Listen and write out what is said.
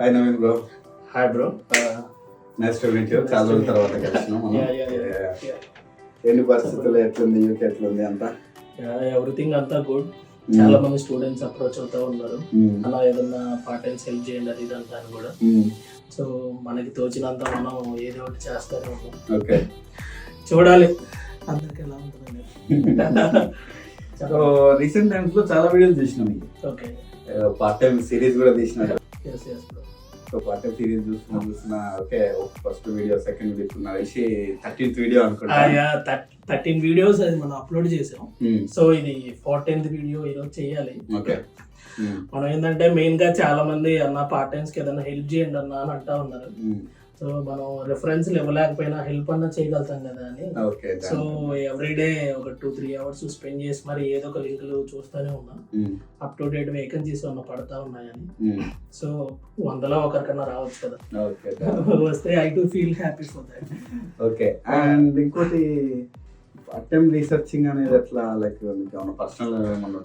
Hi Naveen bro. Hi bro. Nice to meet you. చాలా రోజుల తర్వాత కలిసినాం మనం. ఎన్ని పరిస్థితులు ఎట్లుంది, యూకే ఎట్లుంది అంతా? ఎవ్రీథింగ్ అంతా గుడ్. చాలా మంది స్టూడెంట్స్ అప్రోచ్ అవుతా ఉన్నారు, అలా ఏదన్నా పార్ట్ టైమ్స్ హెల్ప్ చేయండి అది ఇది అంటాను కూడా. సో మనకి తోచినంత మనం ఏదో ఒకటి చేస్తానే ఉన్నాం. ఓకే, చూడాలి అందరికి ఎలా ఉంటుందండి. సో రీసెంట్ టైమ్స్ లో చాలా వీడియోస్ చూసినాం. ఓకే, పార్ట్ టైం సిరీస్ కూడా తీసినారు. Yes yes bro. So part time series చూస్తున్నా. Okay, first video, second video చూసి 13th వీడియో అనుకుంటా. 13 వీడియోస్ అది మనం అప్లోడ్ చేసాం. సో ఇది 14th వీడియో ఈరోజు చేయాలి. ఓకే, మనం ఏంటంటే మెయిన్ గా చాలా మంది అన్న పార్ట్ టైమ్స్ కి ఏదైనా హెల్ప్ చేయండి అన్న అని అంటా ఉన్నారు. సో మనం రిఫరెన్స్ ఇవ్వలేకపోయినా హెల్ప్ అన్నా చేయగలుగుతాం కదా అని. సో ఎవ్రీడే ఒక 2-3 అవర్స్ స్పెండ్ చేసి మరి ఏదో ఒక లింకులు చూస్తూనే ఉన్నా. అప్ టు డేట్ వేకెన్సీస్ ఉన్న పడతా ఉన్నాయని. సో 100లో ఒకరికన్నా రావచ్చు కదా. వస్తే I do feel happy for that. Okay, and ఇంకోటి పార్ట్ టైం రీసెర్చింగ్ అనేది ఎట్లా, లైక్ మీకు ఏమైనా పర్సనల్ ఏమన్నా